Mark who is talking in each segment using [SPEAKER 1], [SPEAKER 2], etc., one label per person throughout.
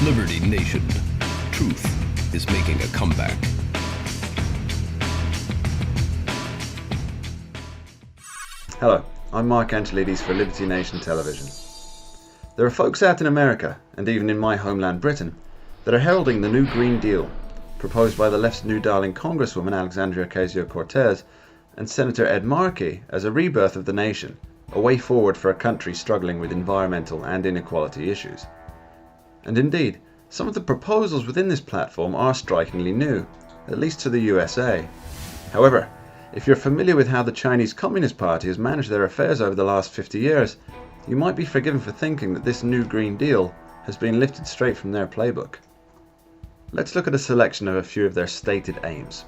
[SPEAKER 1] Liberty Nation. Truth is making a comeback.
[SPEAKER 2] Hello, I'm Mark Angelides for Liberty Nation Television. There are folks out in America, and even in my homeland Britain, that are heralding the new Green Deal, proposed by the left's new darling Congresswoman Alexandria Ocasio-Cortez and Senator Ed Markey as a rebirth of the nation, a way forward for a country struggling with environmental and inequality issues. And indeed, some of the proposals within this platform are strikingly new, at least to the USA. However, if you're familiar with how the Chinese Communist Party has managed their affairs over the last 50 years, you might be forgiven for thinking that this new Green Deal has been lifted straight from their playbook. Let's look at a selection of a few of their stated aims.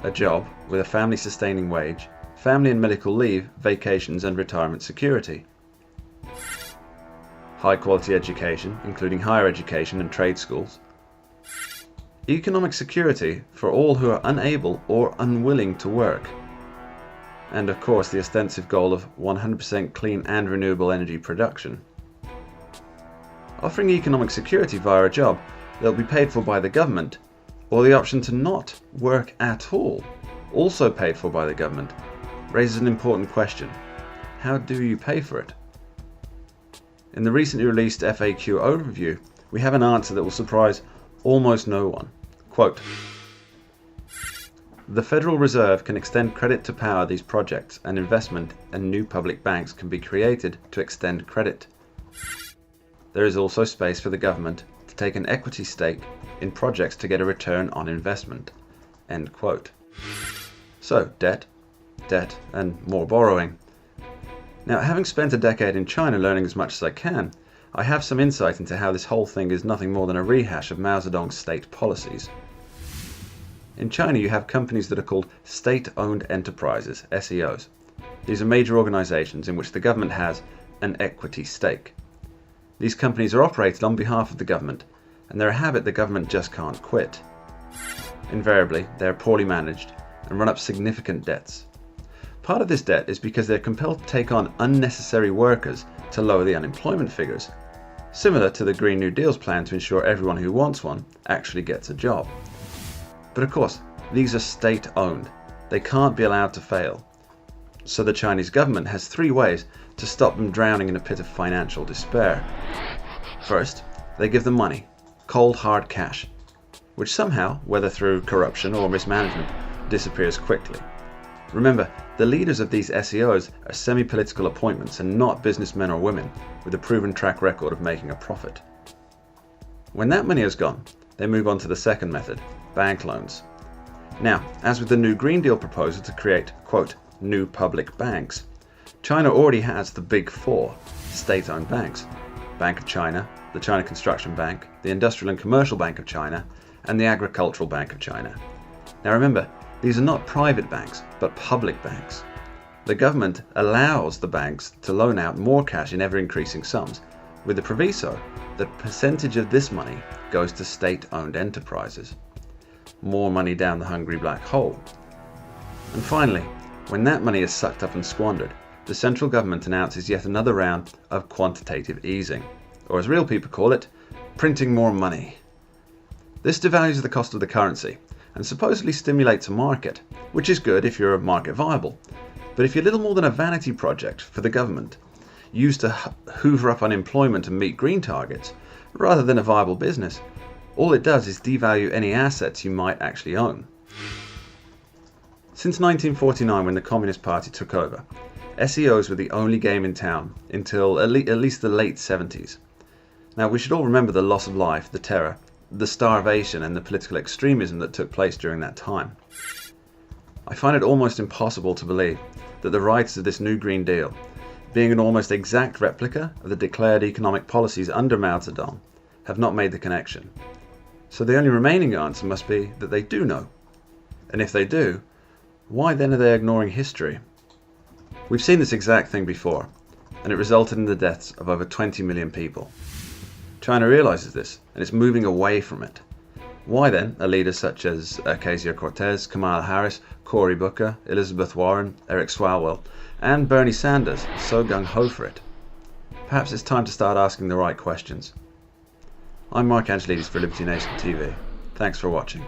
[SPEAKER 2] A job with a family-sustaining wage, family and medical leave, vacations and retirement security. High-quality education, including higher education and trade schools. Economic security for all who are unable or unwilling to work. And of course the ostensive goal of 100% clean and renewable energy production. Offering economic security via a job that will be paid for by the government, or the option to not work at all, also paid for by the government, raises an important question. How do you pay for it? In the recently released FAQ overview, we have an answer that will surprise almost no one. Quote, "The Federal Reserve can extend credit to power these projects, and investment and new public banks can be created to extend credit. There is also space for the government to take an equity stake in projects to get a return on investment." End quote. So, debt, and more borrowing. Now, having spent a decade in China learning as much as I can, I have some insight into how this whole thing is nothing more than a rehash of Mao Zedong's state policies. In China, you have companies that are called state-owned enterprises, SEOs. These are major organizations in which the government has an equity stake. These companies are operated on behalf of the government, and they're a habit the government just can't quit. Invariably, they're poorly managed and run up significant debts. Part of this debt is because they're compelled to take on unnecessary workers to lower the unemployment figures, similar to the Green New Deal's plan to ensure everyone who wants one actually gets a job. But of course, these are state-owned. They can't be allowed to fail. So the Chinese government has three ways to stop them drowning in a pit of financial despair. First, they give them money, cold hard cash, which somehow, whether through corruption or mismanagement, disappears quickly. Remember, the leaders of these SEOs are semi-political appointments and not businessmen or women with a proven track record of making a profit. When that money is gone, they move on to the second method, bank loans. Now, as with the new Green Deal proposal to create, quote, new public banks, China already has the big four state-owned banks: Bank of China, the China Construction Bank, the Industrial and Commercial Bank of China, and the Agricultural Bank of China. Now remember, these are not private banks, but public banks. The government allows the banks to loan out more cash in ever-increasing sums, with the proviso that a percentage of this money goes to state-owned enterprises. More money down the hungry black hole. And finally, when that money is sucked up and squandered, the central government announces yet another round of quantitative easing, or as real people call it, printing more money. This devalues the cost of the currency and supposedly stimulates a market, which is good if you're market viable. But if you're little more than a vanity project for the government, used to hoover up unemployment and meet green targets, rather than a viable business, all it does is devalue any assets you might actually own. Since 1949, when the Communist Party took over, SEOs were the only game in town until at least the late 70s. Now, we should all remember the loss of life, the terror, the starvation and the political extremism that took place during that time. I find it almost impossible to believe that the writers of this new Green Deal, being an almost exact replica of the declared economic policies under Mao Zedong, have not made the connection. So the only remaining answer must be that they do know. And if they do, why then are they ignoring history? We've seen this exact thing before, and it resulted in the deaths of over 20 million people. China realizes this, and it's moving away from it. Why then are leaders such as Ocasio-Cortez, Kamala Harris, Cory Booker, Elizabeth Warren, Eric Swalwell, and Bernie Sanders so gung-ho for it? Perhaps it's time to start asking the right questions. I'm Mark Angelidis for Liberty Nation TV. Thanks for watching.